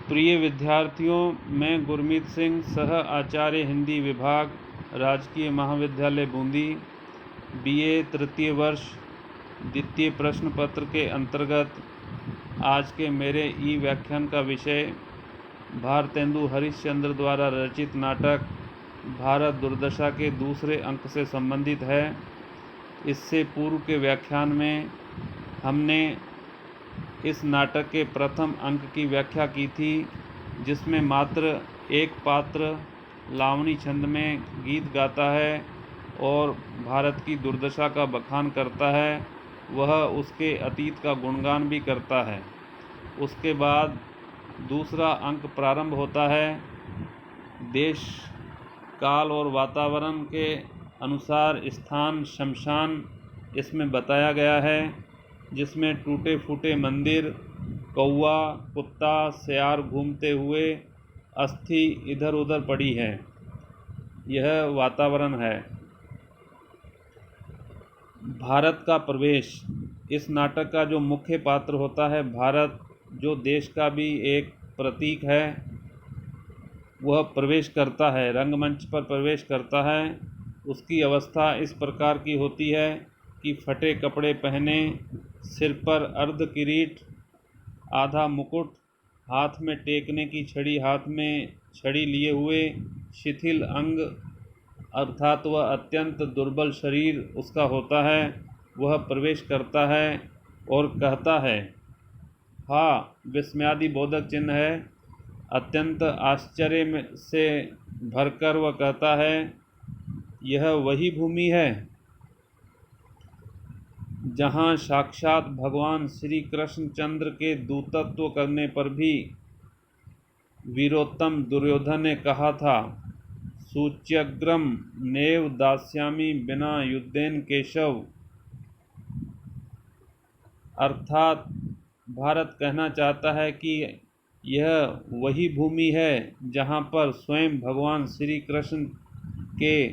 प्रिय विद्यार्थियों, मैं गुरमीत सिंह, सह आचार्य हिंदी विभाग, राजकीय महाविद्यालय बूंदी, बीए तृतीय वर्ष, द्वितीय प्रश्न पत्र के अंतर्गत आज के मेरे ई व्याख्यान का विषय भारतेंदु हरिश्चंद्र द्वारा रचित नाटक भारत दुर्दशा के दूसरे अंक से संबंधित है। इससे पूर्व के व्याख्यान में हमने इस नाटक के प्रथम अंक की व्याख्या की थी, जिसमें मात्र एक पात्र लावणी छंद में गीत गाता है और भारत की दुर्दशा का बखान करता है। वह उसके अतीत का गुणगान भी करता है। उसके बाद दूसरा अंक प्रारंभ होता है। देश, काल और वातावरण के अनुसार स्थान शमशान इसमें बताया गया है, जिसमें टूटे फूटे मंदिर, कौवा, कुत्ता, सियार घूमते हुए अस्थि इधर उधर पड़ी है। यह वातावरण है। भारत का प्रवेश, इस नाटक का जो मुख्य पात्र होता है भारत, जो देश का भी एक प्रतीक है, वह प्रवेश करता है, रंगमंच पर प्रवेश करता है। उसकी अवस्था इस प्रकार की होती है कि फटे कपड़े पहने, सिर पर अर्ध किरीट, आधा मुकुट, हाथ में टेकने की छड़ी, हाथ में छड़ी लिए हुए, शिथिल अंग अर्थात वह अत्यंत दुर्बल शरीर उसका होता है। वह प्रवेश करता है और कहता है, हाँ, विस्मयादि बोधक चिन्ह है। अत्यंत आश्चर्य से भरकर वह कहता है, यह वही भूमि है जहाँ साक्षात भगवान श्री कृष्णचंद्र के दूतत्व करने पर भी वीरोत्तम दुर्योधन ने कहा था, सूच्यग्रम नेव दास्यामि बिना युद्धेन केशव। अर्थात भारत कहना चाहता है कि यह वही भूमि है जहाँ पर स्वयं भगवान श्री कृष्ण के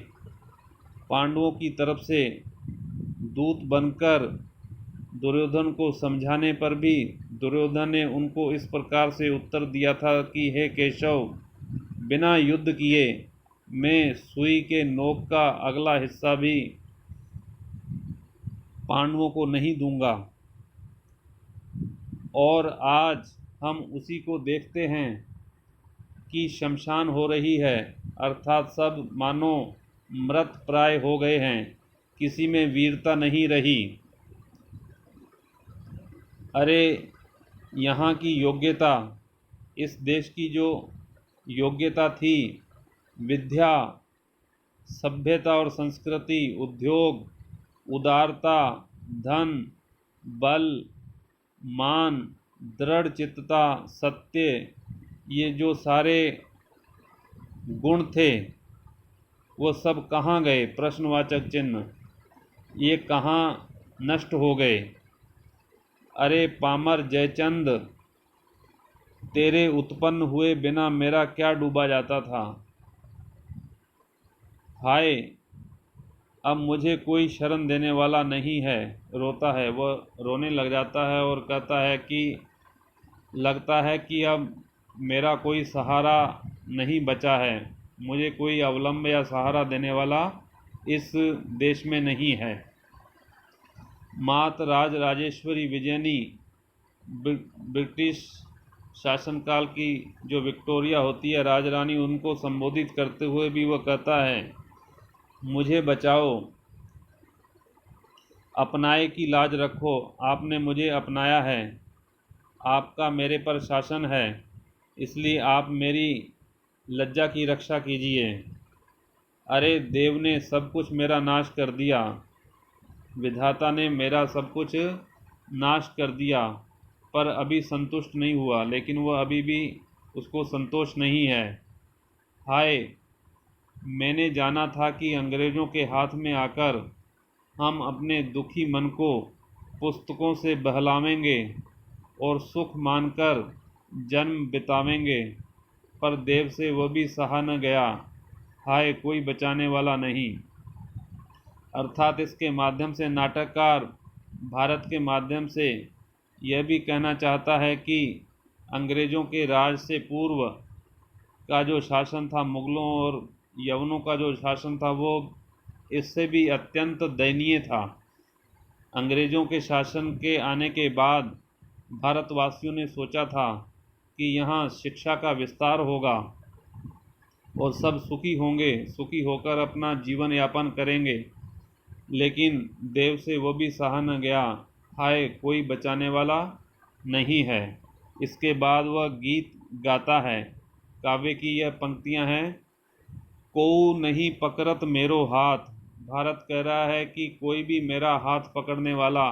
पांडवों की तरफ से दूत बनकर दुर्योधन को समझाने पर भी दुर्योधन ने उनको इस प्रकार से उत्तर दिया था कि हे केशव, बिना युद्ध किए मैं सुई के नोक का अगला हिस्सा भी पांडवों को नहीं दूंगा। और आज हम उसी को देखते हैं कि शमशान हो रही है, अर्थात सब मानो मृत प्राय हो गए हैं, किसी में वीरता नहीं रही। अरे, यहाँ की योग्यता, इस देश की जो योग्यता थी, विद्या, सभ्यता और संस्कृति, उद्योग, उदारता, धन, बल, मान, दृढ़ चित्तता, सत्य, ये जो सारे गुण थे, वो सब कहाँ गए? प्रश्नवाचक चिन्ह। ये कहाँ नष्ट हो गए? अरे पामर जयचंद, तेरे उत्पन्न हुए बिना मेरा क्या डूबा जाता था। हाय, अब मुझे कोई शरण देने वाला नहीं है। रोता है, वह रोने लग जाता है और कहता है कि लगता है कि अब मेरा कोई सहारा नहीं बचा है, मुझे कोई अवलंब या सहारा देने वाला इस देश में नहीं है। मात राज राजेश्वरी विजयनी, ब्रिटिश शासनकाल की जो विक्टोरिया होती है राजरानी, उनको संबोधित करते हुए भी वह कहता है, मुझे बचाओ, अपनाए की लाज रखो, आपने मुझे अपनाया है, आपका मेरे पर शासन है, इसलिए आप मेरी लज्जा की रक्षा कीजिए। अरे देव ने सब कुछ मेरा नाश कर दिया, विधाता ने मेरा सब कुछ नाश कर दिया, पर अभी संतुष्ट नहीं हुआ, लेकिन वह अभी भी उसको संतोष नहीं है। हाय, मैंने जाना था कि अंग्रेज़ों के हाथ में आकर हम अपने दुखी मन को पुस्तकों से बहलावेंगे और सुख मानकर जन्म बितावेंगे, पर देव से वह भी सहा न गया। हाय, कोई बचाने वाला नहीं। अर्थात इसके माध्यम से नाटककार भारत के माध्यम से यह भी कहना चाहता है कि अंग्रेज़ों के राज से पूर्व का जो शासन था, मुग़लों और यवनों का जो शासन था, वो इससे भी अत्यंत दयनीय था। अंग्रेज़ों के शासन के आने के बाद भारतवासियों ने सोचा था कि यहाँ शिक्षा का विस्तार होगा और सब सुखी होंगे, सुखी होकर अपना जीवन यापन करेंगे। लेकिन देव से वो भी सहा न गया। हाय, कोई बचाने वाला नहीं है। इसके बाद वह गीत गाता है। काव्य की यह पंक्तियां हैं। कोऊ नहीं पकड़त मेरो हाथ। भारत कह रहा है कि कोई भी मेरा हाथ पकड़ने वाला,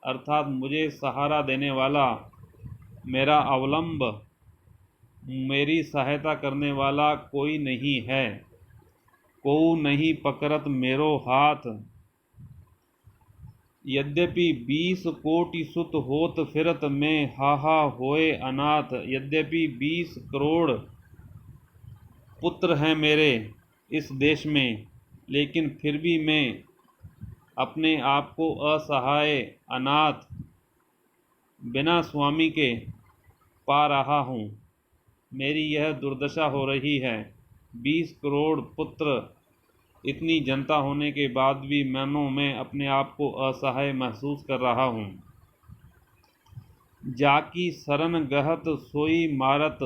अर्थात मुझे सहारा देने वाला, मेरा अवलंब, मेरी सहायता करने वाला कोई नहीं है। कोऊ नहीं पकड़त मेरो हाथ। यद्यपि 20 कोटि सुत होत फिरत में हाहा होए अनाथ। यद्यपि 20 करोड़ पुत्र हैं मेरे इस देश में, लेकिन फिर भी मैं अपने आप को असहाय, अनाथ, बिना स्वामी के पा रहा हूँ। मेरी यह दुर्दशा हो रही है। 20 करोड़ पुत्र, इतनी जनता होने के बाद भी मानो मैं अपने आप को असहाय महसूस कर रहा हूँ। जाकी शरण गहत सोई मारत,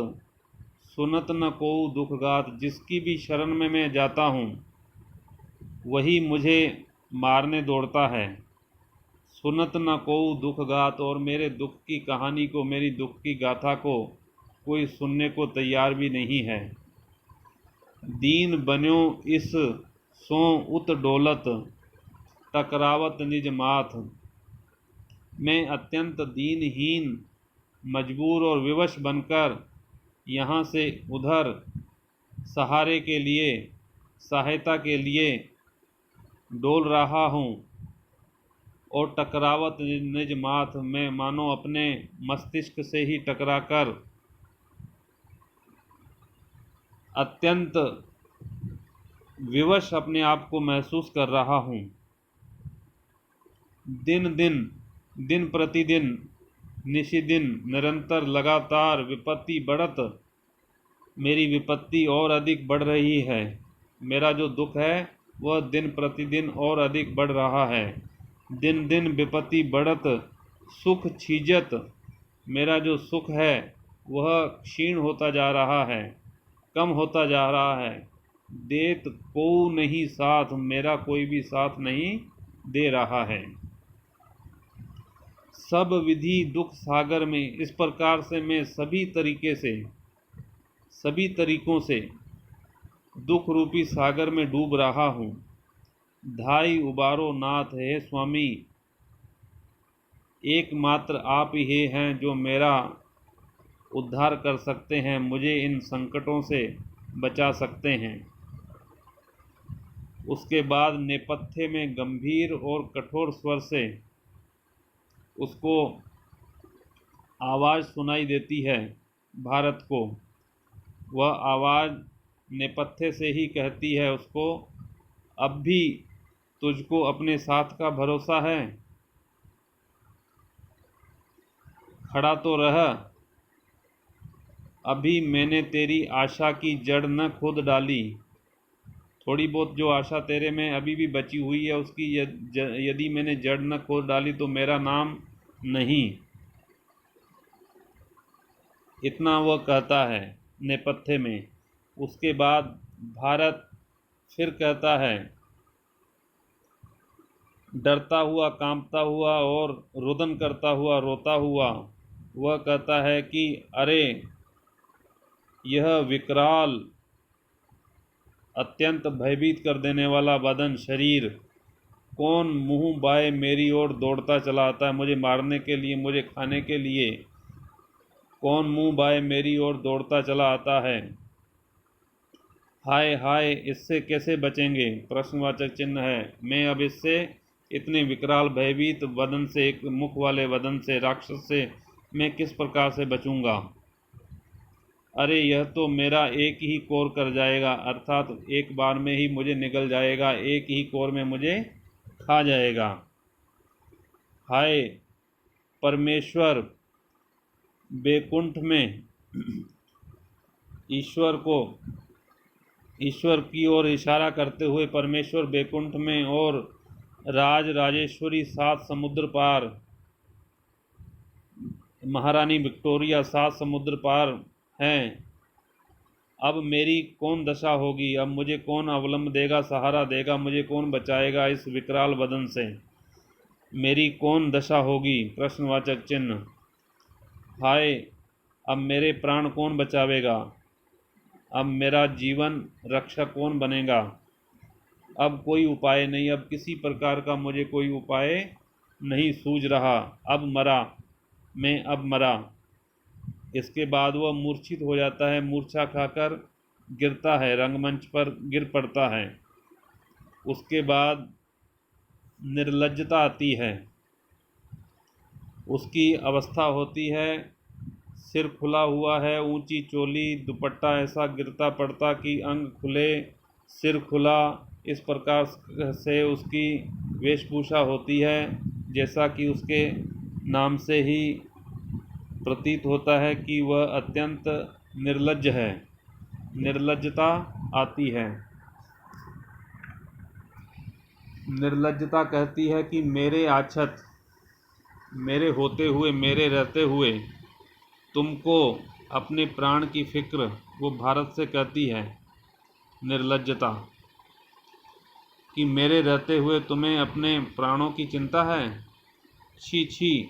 सुनत न कोऊ दुख गात। जिसकी भी शरण में मैं जाता हूँ, वही मुझे मारने दौड़ता है। सुनत न कोऊ दुख गात, और मेरे दुख की कहानी को, मेरी दुख की गाथा को कोई सुनने को तैयार भी नहीं है। दीन बन्यो इस सो उत डोलत, टकरावत निज माथ। मैं अत्यंत दीनहीन, मजबूर और विवश बनकर यहाँ से उधर सहारे के लिए, सहायता के लिए डोल रहा हूँ। और टकरावत निज माथ, मैं मानो अपने मस्तिष्क से ही टकराकर अत्यंत विवश अपने आप को महसूस कर रहा हूँ। दिन प्रतिदिन, निशिदिन, निरंतर, लगातार विपत्ति बढ़त, मेरी विपत्ति और अधिक बढ़ रही है। मेरा जो दुख है वह दिन प्रतिदिन और अधिक बढ़ रहा है। दिन दिन विपत्ति बढ़त, सुख छीजत। मेरा जो सुख है वह क्षीण होता जा रहा है, कम होता जा रहा है। देत को नहीं साथ, मेरा कोई भी साथ नहीं दे रहा है। सब विधि दुख सागर में, इस प्रकार से मैं सभी तरीकों से दुख रूपी सागर में डूब रहा हूँ। धाई उबारो नाथ, है स्वामी, एकमात्र आप ही हैं जो मेरा उद्धार कर सकते हैं, मुझे इन संकटों से बचा सकते हैं। उसके बाद नेपथ्य में गंभीर और कठोर स्वर से उसको आवाज़ सुनाई देती है भारत को। वह आवाज़ नेपथ्य से ही कहती है उसको, अब भी तुझको अपने साथ का भरोसा है, खड़ा तो रह। अभी मैंने तेरी आशा की जड़ न खोद डाली। थोड़ी बहुत जो आशा तेरे में अभी भी बची हुई है, उसकी यदि मैंने जड़ न खोद डाली तो मेरा नाम नहीं। इतना वह कहता है नेपथ्य में। उसके बाद भारत फिर कहता है, डरता हुआ, कांपता हुआ और रुदन करता हुआ, रोता हुआ, वह कहता है कि अरे यह विकराल, अत्यंत भयभीत कर देने वाला बदन, शरीर, कौन मुंह बाए मेरी ओर दौड़ता चला आता है मुझे मारने के लिए, मुझे खाने के लिए। कौन मुंह बाए मेरी ओर दौड़ता चला आता है। हाय हाय, इससे कैसे बचेंगे? प्रश्नवाचक चिन्ह है। मैं अब इससे, इतने विकराल भयभीत वदन से, एक मुख वाले वदन से, राक्षस से मैं किस प्रकार से बचूंगा? अरे यह तो मेरा एक ही कोर कर जाएगा, अर्थात एक बार में ही मुझे निगल जाएगा, एक ही कोर में मुझे खा जाएगा। हाय परमेश्वर, बैकुंठ में ईश्वर की ओर इशारा करते हुए परमेश्वर बैकुंठ में और राज राजेश्वरी 7 समुद्र पार, महारानी विक्टोरिया 7 समुद्र पार हैं। अब मेरी कौन दशा होगी? अब मुझे कौन अवलंब देगा, सहारा देगा? मुझे कौन बचाएगा इस विकराल बदन से? मेरी कौन दशा होगी? प्रश्नवाचक चिन्ह। हाय, अब मेरे प्राण कौन बचावेगा? अब मेरा जीवन रक्षक कौन बनेगा? अब कोई उपाय नहीं, अब किसी प्रकार का मुझे कोई उपाय नहीं सूझ रहा। अब मरा मैं, अब मरा। इसके बाद वह मूर्छित हो जाता है, मूर्छा खाकर गिरता है, रंगमंच पर गिर पड़ता है। उसके बाद निर्लज्जता आती है। उसकी अवस्था होती है, सिर खुला हुआ है, ऊंची चोली, दुपट्टा ऐसा गिरता पड़ता कि अंग खुले, सिर खुला, इस प्रकार से उसकी वेशभूषा होती है, जैसा कि उसके नाम से ही प्रतीत होता है कि वह अत्यंत निर्लज्ज है। निर्लज्जता आती है। निर्लज्जता कहती है कि मेरे आछत, मेरे होते हुए, मेरे रहते हुए तुमको अपने प्राण की फिक्र वो भारत से कहती है। निर्लज्जता कि मेरे रहते हुए तुम्हें अपने प्राणों की चिंता है। छी छी,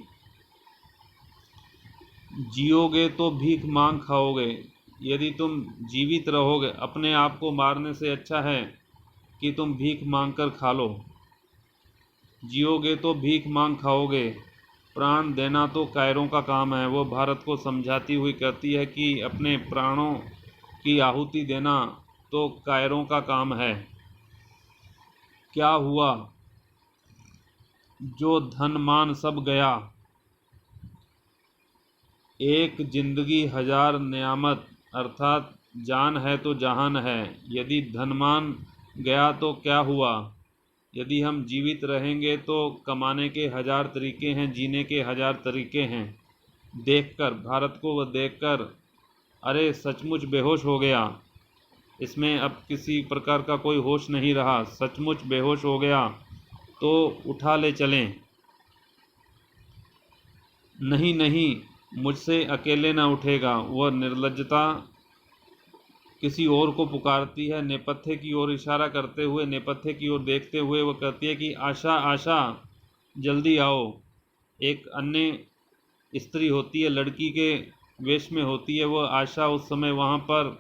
जियोगे तो भीख मांग खाओगे। यदि तुम जीवित रहोगे, अपने आप को मारने से अच्छा है कि तुम भीख मांग कर खा लो। जियोगे तो भीख मांग खाओगे, प्राण देना तो कायरों का काम है। वो भारत को समझाती हुई कहती है कि अपने प्राणों की आहुति देना तो कायरों का काम है। क्या हुआ? जो धन मान सब गया, एक जिंदगी 1000 नियामत, अर्थात जान है तो जहान है। यदि धनमान गया तो क्या हुआ? यदि हम जीवित रहेंगे तो कमाने के 1000 तरीके हैं, जीने के 1000 तरीके हैं। देखकर, भारत को वह देखकर अरे सचमुच बेहोश हो गया। इसमें अब किसी प्रकार का कोई होश नहीं रहा, सचमुच बेहोश हो गया, तो उठा ले चलें। नहीं नहीं, मुझसे अकेले न उठेगा। वह निर्लज्जता किसी और को पुकारती है, नेपथ्य की ओर इशारा करते हुए, नेपथ्य की ओर देखते हुए वह कहती है कि आशा आशा, जल्दी आओ। एक अन्य स्त्री होती है, लड़की के वेश में होती है, वह आशा उस समय वहाँ पर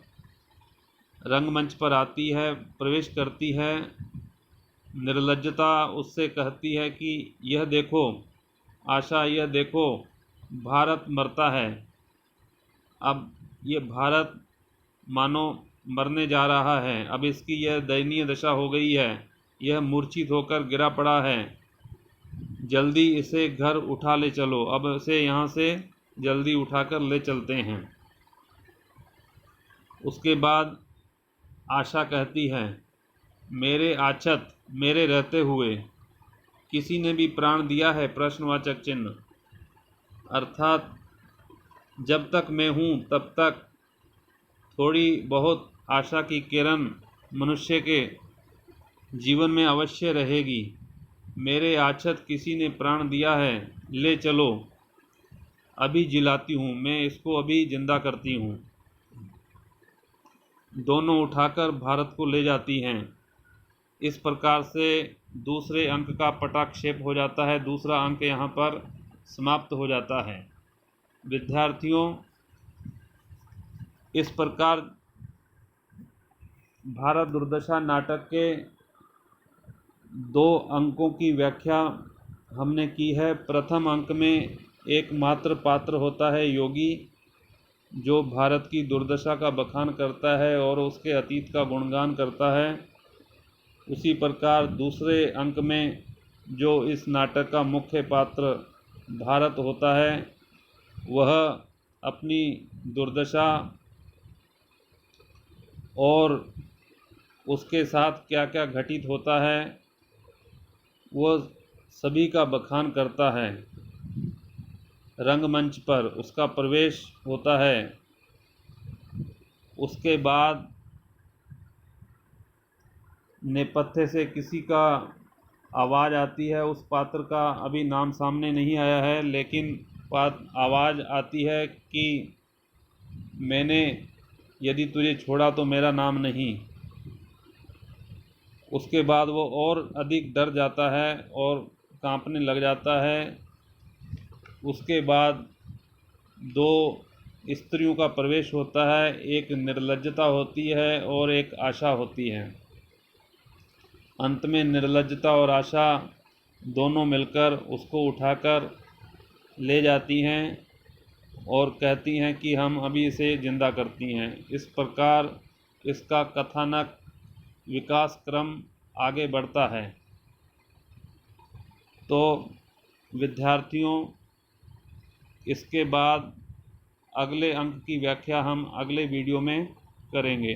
रंगमंच पर आती है, प्रवेश करती है। निर्लज्जता उससे कहती है कि यह देखो आशा, यह देखो भारत मरता है। अब ये भारत मानो मरने जा रहा है। अब इसकी यह दयनीय दशा हो गई है, यह मूर्छित होकर गिरा पड़ा है। जल्दी इसे घर उठा ले चलो। अब इसे यहाँ से जल्दी उठाकर ले चलते हैं। उसके बाद आशा कहती है, मेरे आछत, मेरे रहते हुए किसी ने भी प्राण दिया है? प्रश्नवाचक चिन्ह। अर्थात जब तक मैं हूँ तब तक थोड़ी बहुत आशा की किरण मनुष्य के जीवन में अवश्य रहेगी। मेरे आछत किसी ने प्राण दिया है, ले चलो, अभी जिलाती हूँ, मैं इसको अभी जिंदा करती हूँ। दोनों उठाकर भारत को ले जाती हैं। इस प्रकार से दूसरे अंक का पटाक्षेप हो जाता है। दूसरा अंक यहाँ पर समाप्त हो जाता है। विद्यार्थियों, इस प्रकार भारत दुर्दशा नाटक के 2 अंकों की व्याख्या हमने की है। प्रथम अंक में एकमात्र पात्र होता है योगी, जो भारत की दुर्दशा का बखान करता है और उसके अतीत का गुणगान करता है। उसी प्रकार दूसरे अंक में जो इस नाटक का मुख्य पात्र भारत होता है, वह अपनी दुर्दशा और उसके साथ क्या क्या घटित होता है, वह सभी का बखान करता है। रंगमंच पर उसका प्रवेश होता है उसके बाद नेपथ्य से किसी का आवाज़ आती है। उस पात्र का अभी नाम सामने नहीं आया है, लेकिन आवाज़ आती है कि मैंने यदि तुझे छोड़ा तो मेरा नाम नहीं। उसके बाद वो और अधिक डर जाता है और कांपने लग जाता है। उसके बाद दो स्त्रियों का प्रवेश होता है, एक निर्लज्जता होती है और एक आशा होती है। अंत में निर्लज्जता और आशा दोनों मिलकर उसको उठाकर ले जाती हैं और कहती हैं कि हम अभी इसे जिंदा करती हैं। इस प्रकार इसका कथानक विकास क्रम आगे बढ़ता है। तो विद्यार्थियों, इसके बाद अगले अंक की व्याख्या हम अगले वीडियो में करेंगे।